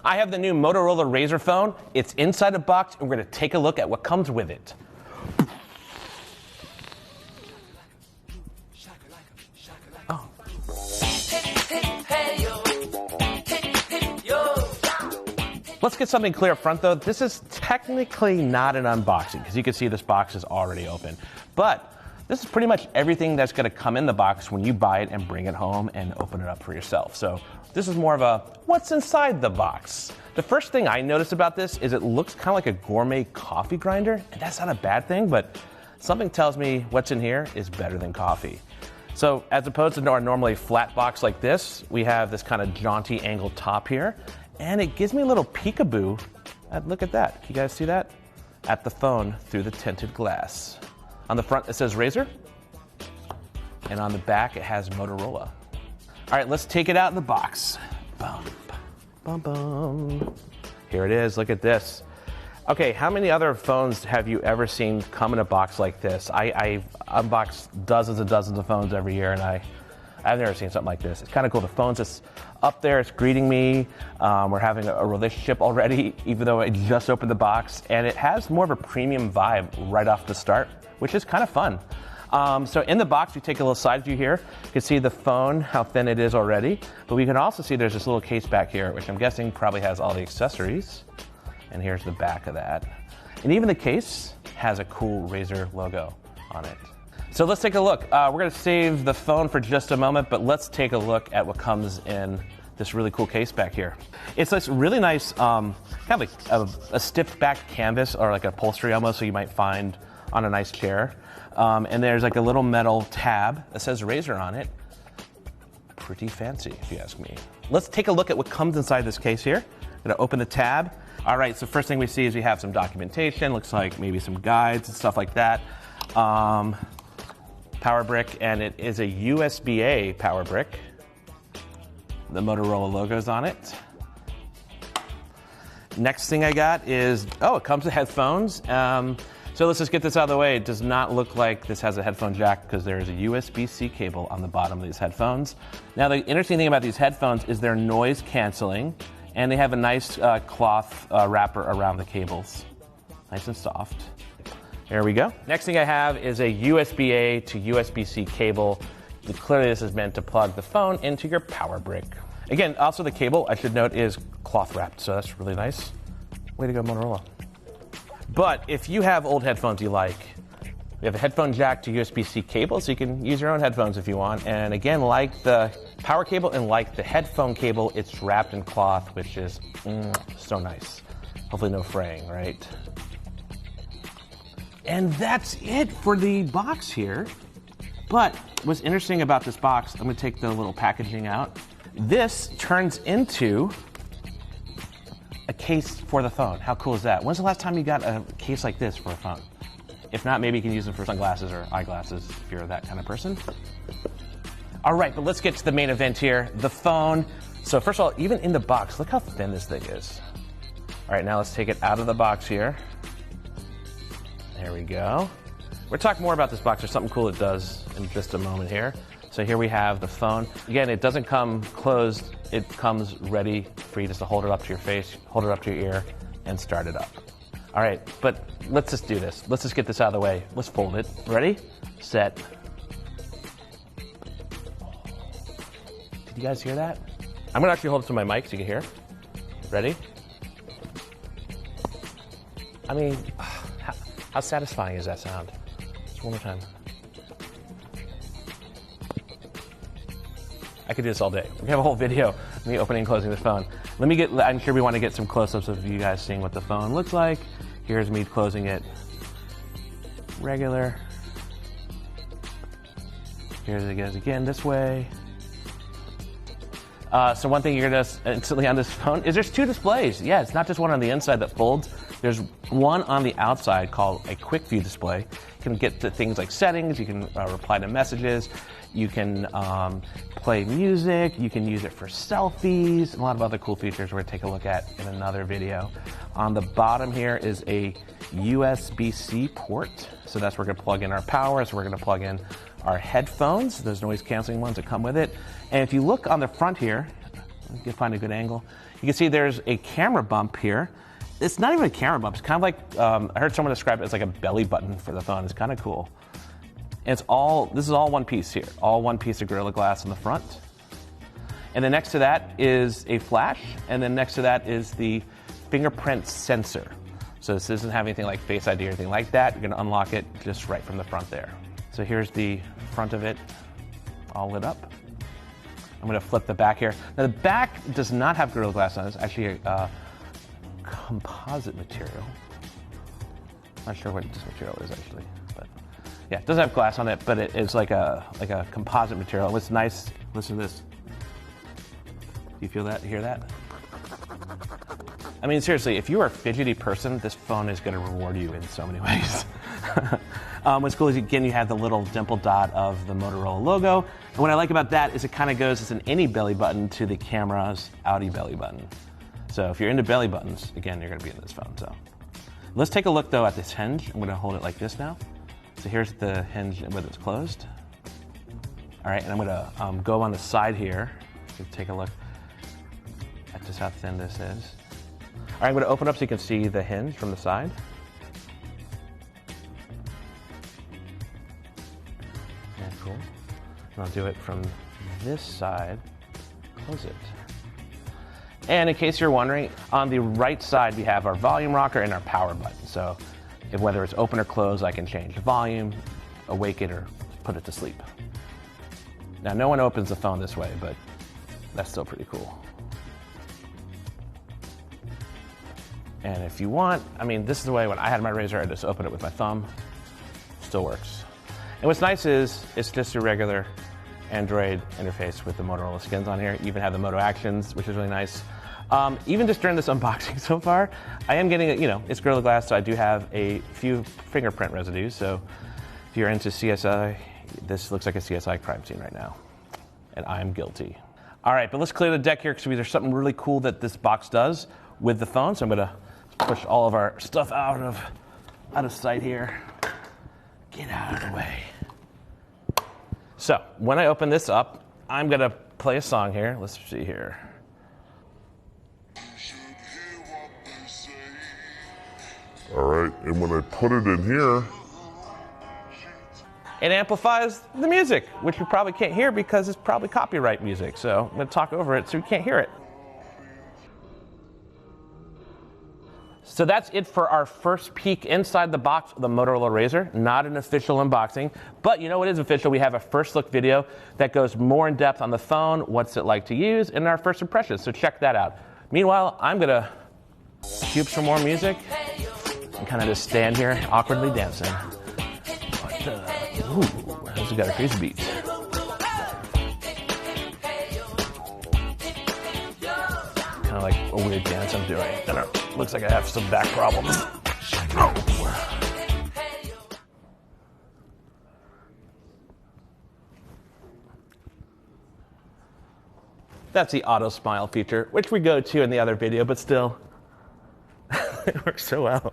I have the new Motorola Razr phone. It's inside the box, and we're going to take a look at what comes with it. Oh. Let's get something clear up front, though. This is technically not an unboxing, because you can see this box is already open. But this is pretty much everything that's going to come in the box when you buy it and bring it home and open it up for yourself. So this is more of a what's inside the box. The first thing I noticed about this is it looks kind of like a gourmet coffee grinder, and that's not a bad thing, but something tells me what's in here is better than coffee. So as opposed to our normally flat box like this, we have this kind of jaunty angled top here, and it gives me a little peekaboo. Look at that. Can you guys see that? At the phone through the tinted glass. On the front, it says Razr, and on the back, it has Motorola. All right, let's take it out of the box. Bum, bum, bum. Here it is. Look at this. Okay, how many other phones have you ever seen come in a box like this? I unbox dozens and dozens of phones every year, and I've never seen something like this. It's kind of cool. The phone's just up there. It's greeting me. We're having a relationship already, even though I just opened the box. And it has more of a premium vibe right off the start, which is kind of fun. So in the box, we take a little side view here. You can see the phone, how thin it is already. But we can also see there's this little case back here, which I'm guessing probably has all the accessories. And here's the back of that. And even the case has a cool Razr logo on it. So let's take a look. We're going to save the phone for just a moment, but let's take a look at what comes in this really cool case back here. It's this really nice, kind of like a stiff back canvas or like upholstery almost, so you might find on a nice chair. And there's like a little metal tab that says Razr on it. Pretty fancy, if you ask me. Let's take a look at what comes inside this case here. I'm going to open the tab. All right, so first thing we see is we have some documentation. Looks like maybe some guides and stuff like that. Power brick, and it is a USB-A power brick. The Motorola logo's on it. Next thing I got is, it comes with headphones. So let's just get this out of the way. It does not look like this has a headphone jack because there is a USB-C cable on the bottom of these headphones. Now, the interesting thing about these headphones is they're noise canceling, and they have a nice cloth wrapper around the cables. Nice and soft. There we go. Next thing I have is a USB-A to USB-C cable. Clearly this is meant to plug the phone into your power brick. Again, also the cable, I should note, is cloth wrapped, so that's really nice. Way to go, Motorola. But if you have old headphones you like, we have a headphone jack to USB-C cable, so you can use your own headphones if you want. And again, like the power cable and like the headphone cable, it's wrapped in cloth, which is so nice. Hopefully no fraying, right? And that's it for the box here. But what's interesting about this box, I'm going to take the little packaging out. This turns into a case for the phone. How cool is that? When's the last time you got a case like this for a phone? If not, maybe you can use them for sunglasses or eyeglasses if you're that kind of person. All right, but let's get to the main event here, the phone. So first of all, even in the box, look how thin this thing is. All right, now let's take it out of the box here. There we go. We'll talk more about this box. There's something cool it does in just a moment here. So here we have the phone. Again, it doesn't come closed. It comes ready for you just to hold it up to your face, hold it up to your ear, and start it up. All right, but let's just do this. Let's just get this out of the way. Let's fold it. Ready? Set. Did you guys hear that? I'm gonna actually hold it to my mic so you can hear. Ready? I mean, how satisfying is that sound? Just one more time. I could do this all day. We have a whole video of me opening and closing the phone. I'm sure we want to get some close-ups of you guys seeing what the phone looks like. Here's me closing it regular. Here's it goes again this way. So one thing you're gonna notice instantly on this phone is there's two displays. Yeah, it's not just one on the inside that folds. There's one on the outside called a quick view display. You can get to things like settings, you can reply to messages, you can play music, you can use it for selfies, and a lot of other cool features we're gonna take a look at in another video. On the bottom here is a USB-C port. So that's where we're gonna plug in our power, so we're gonna plug in our headphones, those noise canceling ones that come with it. And if you look on the front here, you can find a good angle, You can see there's a camera bump here. It's not even a camera bump. It's kind of like, I heard someone describe it as like a belly button for the phone. It's kind of cool. And this is all one piece here. All one piece of Gorilla Glass on the front. And then next to that is a flash. And then next to that is the fingerprint sensor. So this doesn't have anything like Face ID or anything like that. You're gonna unlock it just right from the front there. So here's the front of it all lit up. I'm gonna flip the back here. Now the back does not have Gorilla Glass on it. It's actually a composite material. Not sure what this material is actually, but yeah, it doesn't have glass on it, but it is like a composite material. What's nice, listen to this. Do you feel that, hear that? I mean, seriously, if you are a fidgety person, this phone is going to reward you in so many ways. What's cool is, again, you have the little dimple dot of the Motorola logo. And what I like about that is it kind of goes as an innie belly button to the camera's outie belly button. So if you're into belly buttons, again, you're going to be in this phone. So let's take a look, though, at this hinge. I'm going to hold it like this now. So here's the hinge when it's closed. All right, and I'm going to go on the side here to take a look at just how thin this is. All right, I'm going to open up so you can see the hinge from the side. Yeah, cool. And I'll do it from this side. Close it. And in case you're wondering, on the right side we have our volume rocker and our power button. So whether it's open or closed, I can change the volume, awake it, or put it to sleep. Now, no one opens the phone this way, but that's still pretty cool. And if you want, I mean, this is the way when I had my razr, I just opened it with my thumb. Still works. And what's nice is it's just a regular Android interface with the Motorola skins on here. You even have the Moto Actions, which is really nice. Even just during this unboxing so far, I am getting, it's Gorilla Glass, so I do have a few fingerprint residues. So if you're into CSI, this looks like a CSI crime scene right now. And I'm guilty. All right, but let's clear the deck here because there's something really cool that this box does with the phone. So I'm gonna push all of our stuff out of sight here. Get out of the way. So when I open this up, I'm gonna play a song here. Let's see here. All right, and when I put it in here, it amplifies the music, which you probably can't hear because it's probably copyright music. So I'm gonna talk over it so you can't hear it. So that's it for our first peek inside the box of the Motorola razr. Not an official unboxing, but you know what is official? We have a first look video that goes more in depth on the phone, what's it like to use, and our first impressions, so check that out. Meanwhile, I'm gonna cue up some more music and kind of just stand here awkwardly dancing. But, ooh, this has got a crazy beat. Kind of like a weird dance I'm doing. And it looks like I have some back problems. Oh. That's the auto smile feature, which we go to in the other video, but still, it works so well.